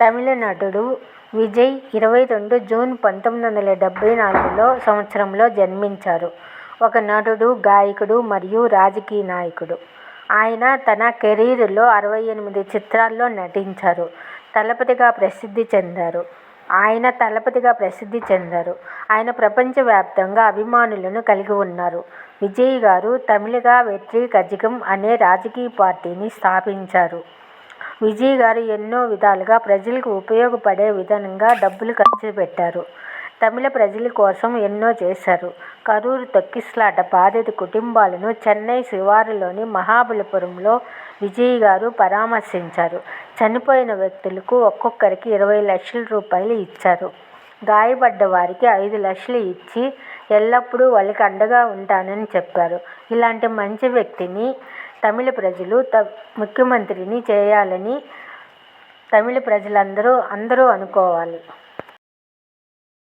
తమిళ నటుడు విజయ్ 22 జూన్ 1974 సంవత్సరంలో జన్మించారు. ఒక నటుడు, గాయకుడు మరియు రాజకీయ నాయకుడు. ఆయన తన కెరీర్లో 68 చిత్రాల్లో నటించారు. తలపతిగా ప్రసిద్ధి చెందారు. ఆయన ప్రపంచవ్యాప్తంగా అభిమానులను కలిగి ఉన్నారు. విజయ్ గారు తమిళిగా వెట్రి కజగం అనే రాజకీయ పార్టీని స్థాపించారు. విజయ్ గారు ఎన్నో విధాలుగా ప్రజలకు ఉపయోగపడే విధంగా డబ్బులు ఖర్చు పెట్టారు. తమిళ ప్రజల కోసం ఎన్నో చేశారు. కరూర్ తొక్కిసలాట బాధిత కుటుంబాలను చెన్నై శివారులోని మహాబలిపురంలో విజయ్ గారు పరామర్శించారు. చనిపోయిన వ్యక్తులకు ఒక్కొక్కరికి 20 లక్షల రూపాయలు ఇచ్చారు. గాయపడ్డ వారికి 5 లక్షలు ఇచ్చి ఎల్లప్పుడూ వాళ్ళకి అండగా ఉంటానని చెప్పారు. ఇలాంటి మంచి వ్యక్తిని తమిళ ప్రజలు ముఖ్యమంత్రిని చేయాలని తమిళ ప్రజలందరూ అనుకోవాలి.